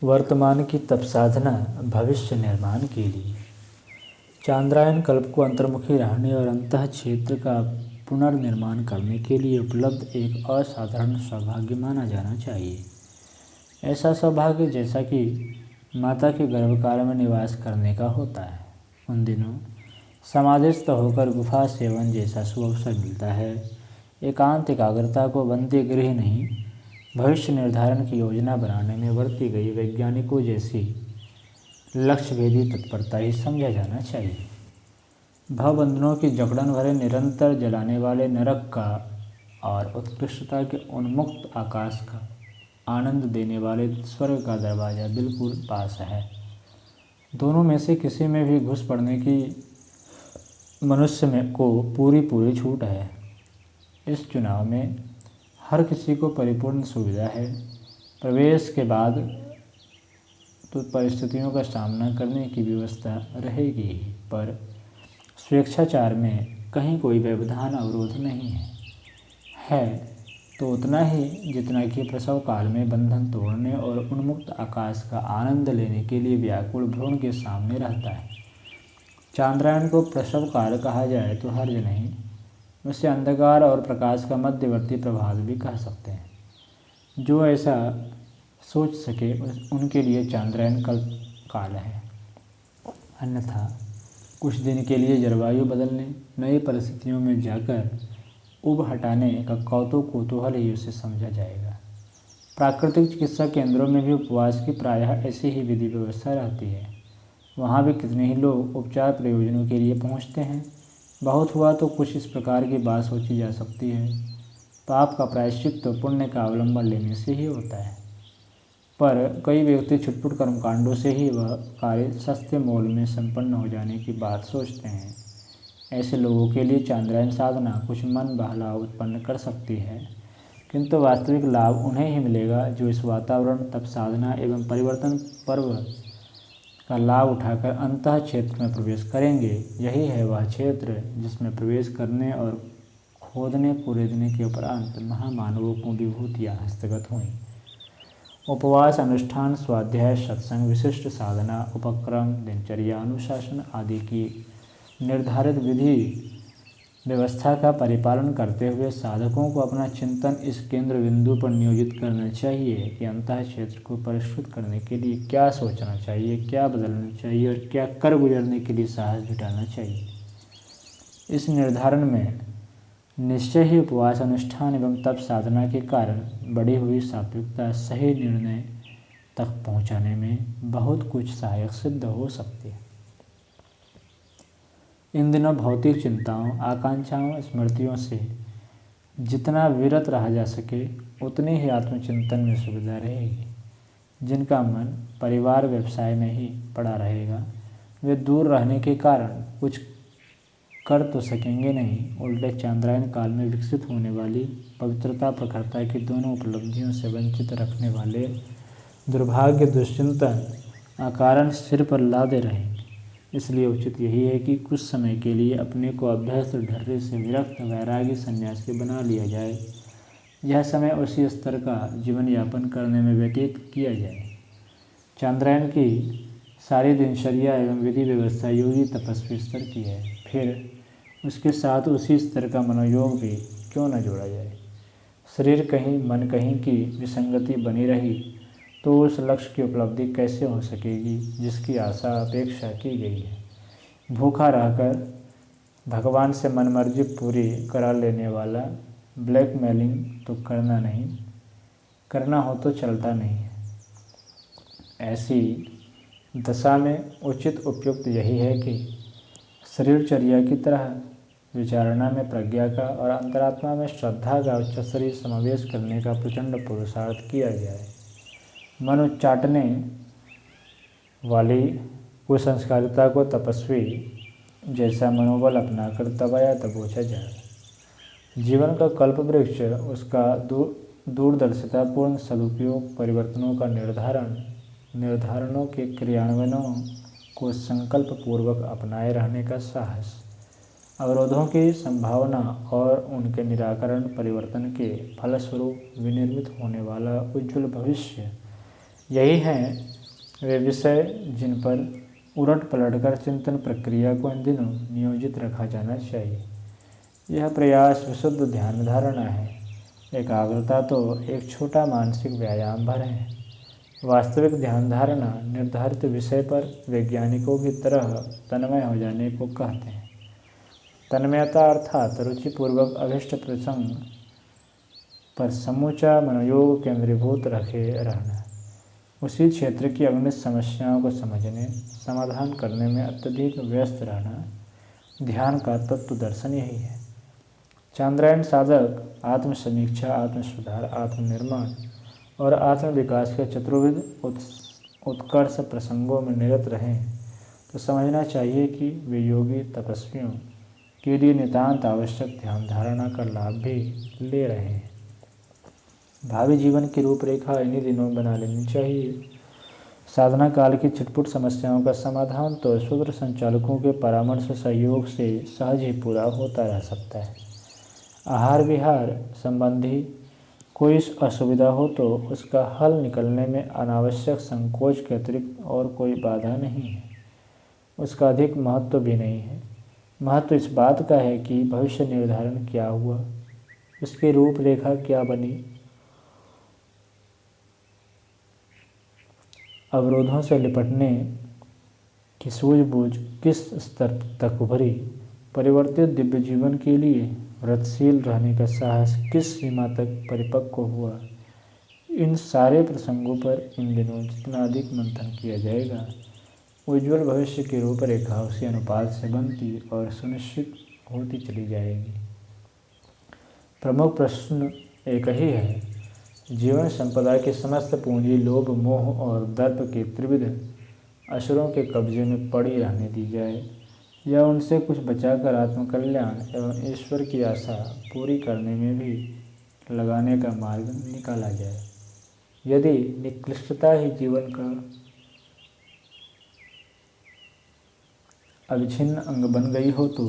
वर्तमान की तप साधना भविष्य निर्माण के लिए। चांद्रायन कल्प को अंतर्मुखी रहने और अंतः क्षेत्र का पुनर्निर्माण करने के लिए उपलब्ध एक असाधारण सौभाग्य माना जाना चाहिए। ऐसा सौभाग्य जैसा कि माता के गर्भकाल में निवास करने का होता है। उन दिनों समाधिस्थ होकर गुफा सेवन जैसा सुअवसर मिलता है। एकांत एकाग्रता को बंदी गृह नहीं, भविष्य निर्धारण की योजना बनाने में बरती गई वैज्ञानिकों जैसी लक्ष्यभेदी तत्परता ही समझा जाना चाहिए। भवबंधनों की जकड़न भरे निरंतर जलाने वाले नरक का और उत्कृष्टता के उन्मुक्त आकाश का आनंद देने वाले स्वर्ग का दरवाज़ा बिल्कुल पास है। दोनों में से किसी में भी घुस पड़ने की मनुष्य में को पूरी छूट है। इस चुनाव में हर किसी को परिपूर्ण सुविधा है। प्रवेश के बाद तो परिस्थितियों का सामना करने की व्यवस्था रहेगी ही, पर स्वेच्छाचार में कहीं कोई व्यवधान अवरोध नहीं है तो उतना ही जितना कि प्रसव काल में बंधन तोड़ने और उन्मुक्त आकाश का आनंद लेने के लिए व्याकुल भ्रूण के सामने रहता है। चांद्रायन को प्रसव काल कहा जाए तो हर्ज नहीं, उसे अंधकार और प्रकाश का मध्यवर्ती प्रभात भी कह सकते हैं। जो ऐसा सोच सके उनके लिए चांद्रायन कल्प काल है। अन्यथा कुछ दिन के लिए जलवायु बदलने, नई परिस्थितियों में जाकर उब हटाने का कौतूहल ही उसे समझा जाएगा। प्राकृतिक चिकित्सा केंद्रों में भी उपवास की प्रायः ऐसी ही विधि व्यवस्था रहती है। वहाँ भी कितने ही लोग उपचार प्रयोजनों के लिए पहुँचते हैं। बहुत हुआ तो कुछ इस प्रकार की बात सोची जा सकती है, पाप का प्रायश्चित तो पुण्य का अवलंबन लेने से ही होता है। पर कई व्यक्ति छुटपुट कर्मकांडों से ही वह कार्य सस्ते मोल में संपन्न हो जाने की बात सोचते हैं। ऐसे लोगों के लिए चांद्रायन साधना कुछ मन बहलाव उत्पन्न कर सकती है, किंतु वास्तविक लाभ उन्हें ही मिलेगा जो इस वातावरण, तप साधना एवं परिवर्तन पर्व का लाभ उठाकर अंतः क्षेत्र में प्रवेश करेंगे। यही है वह क्षेत्र जिसमें प्रवेश करने और खोदने कुरेदने के उपरांत महामानवों को विभूतियाँ हस्तगत हुई। उपवास, अनुष्ठान, स्वाध्याय, सत्संग, विशिष्ट साधना, उपक्रम, दिनचर्या, अनुशासन आदि की निर्धारित विधि व्यवस्था का परिपालन करते हुए साधकों को अपना चिंतन इस केंद्र बिंदु पर नियोजित करना चाहिए कि अंतः क्षेत्र को परिष्कृत करने के लिए क्या सोचना चाहिए, क्या बदलना चाहिए और क्या कर गुजरने के लिए साहस जुटाना चाहिए। इस निर्धारण में निश्चय ही उपवास, अनुष्ठान एवं तप साधना के कारण बढ़ी हुई सात्विकता सही निर्णय तक पहुँचाने में बहुत कुछ सहायक सिद्ध हो सकती है। इन दिनों भौतिक चिंताओं, आकांक्षाओं, स्मृतियों से जितना विरत रहा जा सके उतनी ही आत्मचिंतन में सुविधा रहेगी। जिनका मन परिवार व्यवसाय में ही पड़ा रहेगा वे दूर रहने के कारण कुछ कर तो सकेंगे नहीं, उल्टे चांद्रायन काल में विकसित होने वाली पवित्रता प्रखरता की दोनों उपलब्धियों से वंचित रखने वाले दुर्भाग्य दुश्चिंतन अकारण सिर पर लादे रहेंगे। इसलिए उचित यही है कि कुछ समय के लिए अपने को अभ्यस्त ढर्रे से विरक्त वैरागी सन्यासी बना लिया जाए। यह समय उसी स्तर का जीवन यापन करने में व्यतीत किया जाए। चांद्रायन की सारी दिनचर्या एवं विधि व्यवस्था योगी तपस्वी स्तर की है, फिर उसके साथ उसी स्तर का मनोयोग भी क्यों न जोड़ा जाए। शरीर कहीं मन कहीं की विसंगति बनी रही तो उस लक्ष्य की उपलब्धि कैसे हो सकेगी जिसकी आशा अपेक्षा की गई है। भूखा रहकर भगवान से मनमर्जी पूरी करा लेने वाला ब्लैकमेलिंग तो करना हो तो चलता नहीं है। ऐसी दशा में उचित उपयुक्त यही है कि शरीरचर्या की तरह विचारणा में प्रज्ञा का और अंतरात्मा में श्रद्धा का उच्चस्तरीय समावेश करने का प्रचंड पुरुषार्थ किया जाए। मन उच्चाटने वाली कुसंस्कारिता को तपस्वी जैसा मनोबल अपनाकर दबाया दबोचा जाए। जीवन का कल्प वृक्ष उसका दूरदर्शितापूर्ण सदुपयोग, परिवर्तनों का निर्धारणों के क्रियान्वयनों को संकल्प पूर्वक अपनाए रहने का साहस, अवरोधों की संभावना और उनके निराकरण, परिवर्तन के फलस्वरूप विनिर्मित होने वाला उज्ज्वल भविष्य, यही हैं वे विषय जिन पर उलट पलट कर चिंतन प्रक्रिया को इन दिनों नियोजित रखा जाना चाहिए। यह प्रयास विशुद्ध ध्यान धारणा है। एकाग्रता तो एक छोटा मानसिक व्यायाम भर है। वास्तविक ध्यान धारणा निर्धारित विषय पर वैज्ञानिकों की तरह तन्मय हो जाने को कहते हैं। तन्मयता अर्थात रुचिपूर्वक अभिष्ट प्रसंग पर समूचा मनोयोग केंद्रीभूत रखे रहना, उसी क्षेत्र की अगणित समस्याओं को समझने समाधान करने में अत्यधिक व्यस्त रहना, ध्यान का तत्व दर्शन यही है। चांद्रायण साधक आत्मसमीक्षा, आत्मसुधार, आत्मनिर्माण और आत्मविकास के चतुर्विध उत्कर्ष प्रसंगों में निरत रहें तो समझना चाहिए कि वे योगी तपस्वियों के लिए नितांत आवश्यक ध्यान धारणा का लाभ भी ले रहे हैं। भावी जीवन की रूपरेखा इन्हीं दिनों बना लेनी चाहिए। साधना काल की छिटपुट समस्याओं का समाधान तो सूत्र संचालकों के परामर्श सहयोग से सहज ही पूरा होता रह सकता है। आहार विहार संबंधी कोई असुविधा हो तो उसका हल निकलने में अनावश्यक संकोच के अतिरिक्त और कोई बाधा नहीं है। उसका अधिक महत्व भी नहीं है। महत्व इस बात का है कि भविष्य निर्धारण क्या हुआ, उसकी रूपरेखा क्या बनी, अवरोधों से निपटने की सूझबूझ किस स्तर तक उभरी, परिवर्तित दिव्य जीवन के लिए व्रतशील रहने का साहस किस सीमा तक परिपक्व हुआ। इन सारे प्रसंगों पर इन दिनों जितना अधिक मंथन किया जाएगा, उज्ज्वल भविष्य की रूपरेखा उसी अनुपात से बनती और सुनिश्चित होती चली जाएगी। प्रमुख प्रश्न एक ही है, जीवन संपदा की समस्त पूंजी लोभ, मोह और दर्प के त्रिविध असुरों के कब्जे में पड़ी रहने दी जाए या उनसे कुछ बचाकर आत्मकल्याण एवं ईश्वर की आशा पूरी करने में भी लगाने का मार्ग निकाला जाए। यदि निकृष्टता ही जीवन का अविच्छिन्न अंग बन गई हो तो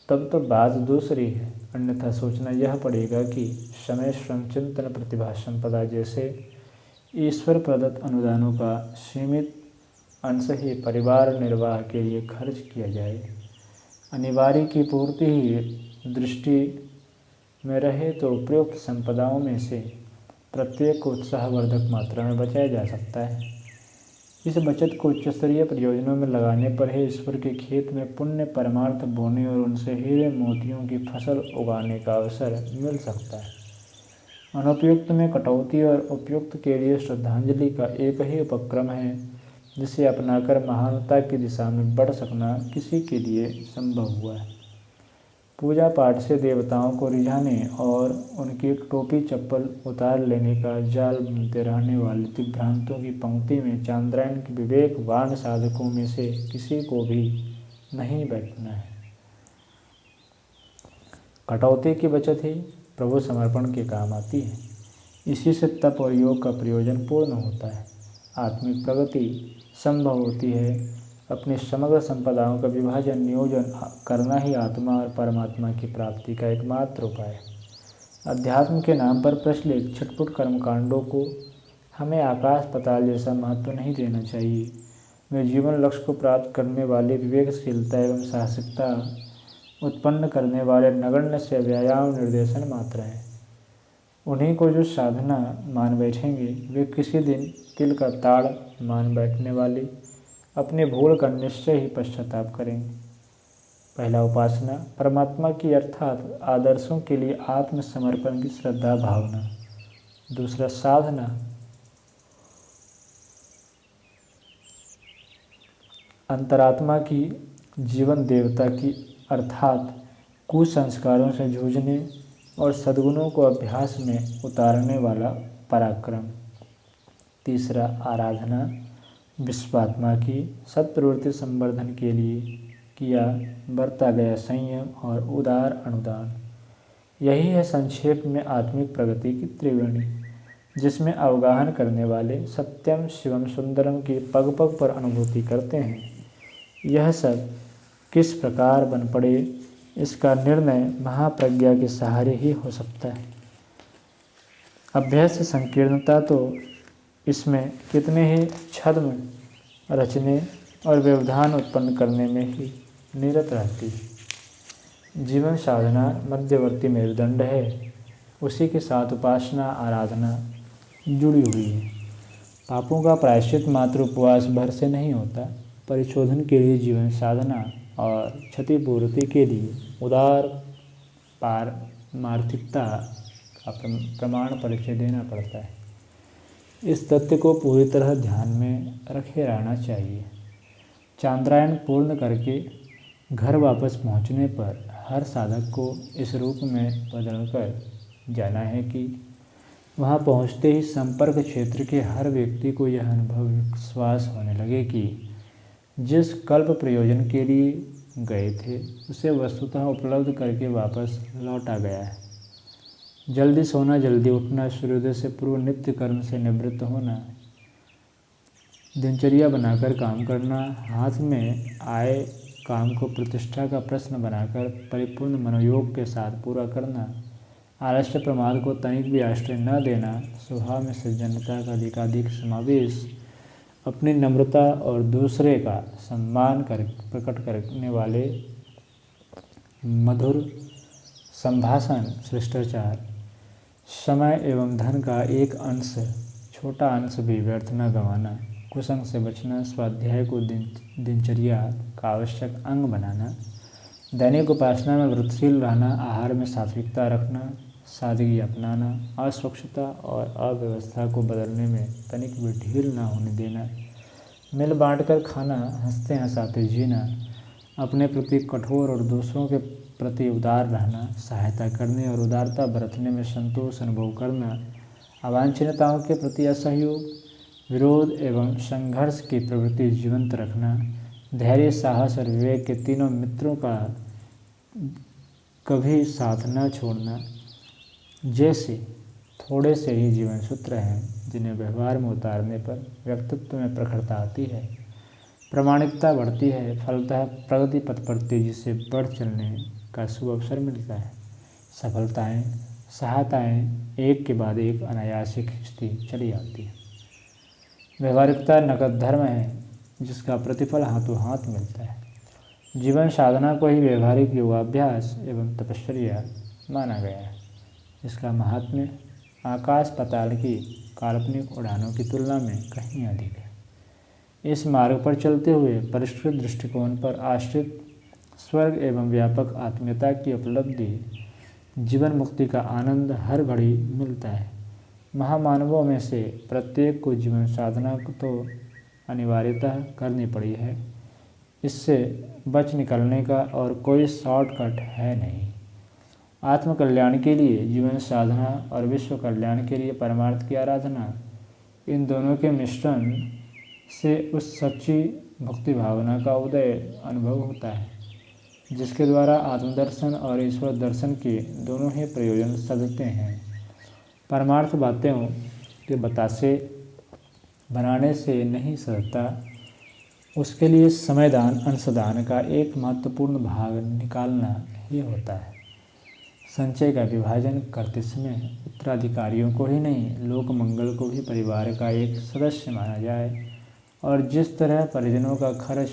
तब तो बात दूसरी है। अन्यथा सोचना यह पड़ेगा कि समय, श्रम, चिंतन, प्रतिभा, संपदा जैसे ईश्वर प्रदत्त अनुदानों का सीमित अंश ही परिवार निर्वाह के लिए खर्च किया जाए। अनिवार्य की पूर्ति ही दृष्टि में रहे तो उपयुक्त संपदाओं में से प्रत्येक को उत्साहवर्धक मात्रा में बचाया जा सकता है। इस बचत को उच्चस्तरीय प्रयोजनों में लगाने पर ही ईश्वर के खेत में पुण्य परमार्थ बोने और उनसे हीरे मोतियों की फसल उगाने का अवसर मिल सकता है। अनुपयुक्त में कटौती और उपयुक्त के लिए श्रद्धांजलि का एक ही उपक्रम है जिसे अपनाकर महानता की दिशा में बढ़ सकना किसी के लिए संभव हुआ है। पूजा पाठ से देवताओं को रिझाने और उनकी टोपी चप्पल उतार लेने का जाल बुनते रहने वाले दिग्भ्रांतों की पंक्ति में चांद्रायण के विवेकवान साधकों में से किसी को भी नहीं बैठना है। कटौती की बचत ही प्रभु समर्पण के काम आती है। इसी से तप और योग का प्रयोजन पूर्ण होता है। आत्मिक प्रगति संभव होती है। अपनी समग्र संपदाओं का विभाजन नियोजन करना ही आत्मा और परमात्मा की प्राप्ति का एकमात्र उपाय है। अध्यात्म के नाम पर प्रचलित छिटपुट कर्मकांडों को हमें आकाश पाताल जैसा महत्व नहीं देना चाहिए। वे जीवन लक्ष्य को प्राप्त करने वाले विवेकशीलता एवं साहसिकता उत्पन्न करने वाले नगण्य से व्यायाम निर्देशन मात्र हैं। उन्हीं को जो साधना मान बैठेंगे वे किसी दिन तिल का ताड़ मान बैठने वाले अपने भूल का निश्चय ही पश्चाताप करेंगे। पहला उपासना परमात्मा की अर्थात आदर्शों के लिए आत्मसमर्पण की श्रद्धा भावना। दूसरा साधना अंतरात्मा की जीवन देवता की अर्थात कुसंस्कारों से जूझने और सद्गुणों को अभ्यास में उतारने वाला पराक्रम। तीसरा आराधना विश्वात्मा की सत्प्रवृत्ति संवर्धन के लिए किया बरता गया संयम और उदार अनुदान। यही है संक्षेप में आत्मिक प्रगति की त्रिवेणी, जिसमें अवगाहन करने वाले सत्यम शिवम सुंदरम की पग पग पर अनुभूति करते हैं। यह सब किस प्रकार बन पड़े, इसका निर्णय महाप्रज्ञा के सहारे ही हो सकता है। अभ्यास संकीर्णता तो इसमें कितने ही छद्म रचने और व्यवधान उत्पन्न करने में ही निरत रहती है। जीवन साधना मध्यवर्ती मेरुदंड है, उसी के साथ उपासना आराधना जुड़ी हुई है। पापों का प्रायश्चित मात्र उपवास भर से नहीं होता, परिशोधन के लिए जीवन साधना और क्षतिपूर्ति के लिए उदार पारमार्थिकता का प्रमाण परिचय देना पड़ता है। इस तथ्य को पूरी तरह ध्यान में रखे रहना चाहिए। चांद्रायन पूर्ण करके घर वापस पहुंचने पर हर साधक को इस रूप में बदलकर जाना है कि वहां पहुंचते ही संपर्क क्षेत्र के हर व्यक्ति को यह अनुभव विश्वास होने लगे कि जिस कल्प प्रयोजन के लिए गए थे उसे वस्तुतः उपलब्ध करके वापस लौटा गया है। जल्दी सोना, जल्दी उठना, सूर्योदय से पूर्व नित्य कर्म से निवृत्त होना, दिनचर्या बनाकर काम करना, हाथ में आए काम को प्रतिष्ठा का प्रश्न बनाकर परिपूर्ण मनोयोग के साथ पूरा करना, आलस्य प्रमाद को तनिक भी आश्रय न देना, स्वभाव में सज्जनता का अधिकाधिक समावेश, अपनी नम्रता और दूसरे का सम्मान प्रकट करने वाले मधुर संभाषण, शिष्टाचार, समय एवं धन का एक अंश, छोटा अंश भी व्यर्थ न गंवाना, कुसंग से बचना, स्वाध्याय को दिनचर्या का आवश्यक अंग बनाना, दैनिक उपासना में वृत्तिशील रहना, आहार में सात्विकता रखना, सादगी अपनाना, अस्वच्छता और अव्यवस्था को बदलने में तनिक भी ढील न होने देना, मिल बांटकर खाना, हंसते हंसाते जीना, अपने प्रति कठोर और दूसरों के प्रति उदार रहना, सहायता करने और उदारता बरतने में संतोष अनुभव करना, अवांछनीयताओं के प्रति असहयोग, विरोध एवं संघर्ष की प्रवृत्ति जीवंत रखना, धैर्य, साहस और विवेक के तीनों मित्रों का कभी साथ न छोड़ना, जैसे थोड़े से ही जीवन सूत्र हैं जिन्हें व्यवहार में उतारने पर व्यक्तित्व में प्रखरता आती है, प्रामाणिकता बढ़ती है, फलतः प्रगति पथ पर तेजी से बढ़ चलने का शुभ अवसर मिलता है। सफलताएं, सहायताएं एक के बाद एक अनायास खिंचती चली आती है। व्यवहारिकता नगद धर्म है जिसका प्रतिफल हाथों हाथ मिलता है। जीवन साधना को ही व्यवहारिक योगाभ्यास एवं तपश्चर्या माना गया है। इसका महात्म्य आकाश पाताल की काल्पनिक उड़ानों की तुलना में कहीं अधिक है। इस मार्ग पर चलते हुए परिष्कृत दृष्टिकोण पर आश्रित स्वर्ग एवं व्यापक आत्मीयता की उपलब्धि, जीवन मुक्ति का आनंद हर घड़ी मिलता है। महामानवों में से प्रत्येक को जीवन साधना तो अनिवार्यतः करनी पड़ी है। इससे बच निकलने का और कोई शॉर्टकट है नहीं। आत्मकल्याण के लिए जीवन साधना और विश्व कल्याण के लिए परमार्थ की आराधना, इन दोनों के मिश्रण से उस सच्ची भक्ति भावना का उदय अनुभव होता है जिसके द्वारा आत्मदर्शन और ईश्वर दर्शन के दोनों ही प्रयोजन सधते हैं। परमार्थ बातों के बतासे बनाने से नहीं सधता, उसके लिए समयदान अंशदान का एक महत्वपूर्ण भाग निकालना ही होता है। संचय का विभाजन करते समय उत्तराधिकारियों को ही नहीं, लोक मंगल को भी परिवार का एक सदस्य माना जाए और जिस तरह परिजनों का खर्च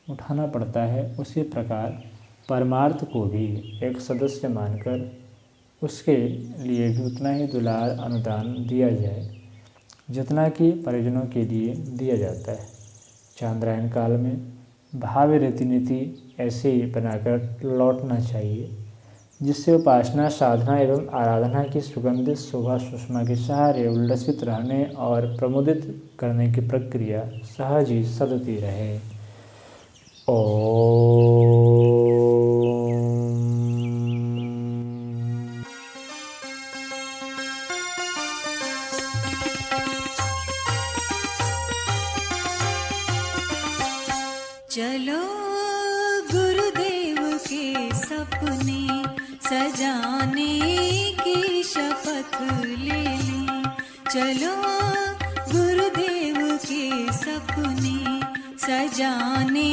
उठाना पड़ता है उसी प्रकार परमार्थ को भी एक सदस्य मानकर उसके लिए भी उतना ही दुलार अनुदान दिया जाए जितना कि परिजनों के लिए दिया जाता है। चांद्रायन काल में भावी रीति ऐसे ही बनाकर लौटना चाहिए जिससे उपासना, साधना एवं आराधना की सुगंधित शोभा सुषमा के सहारे उल्लसित रहने और प्रमुदित करने की प्रक्रिया सहज ही सधती रहे। चलो गुरुदेव के सपने सजाने की शपथ ले लें। चलो गुरुदेव के सपने सजाने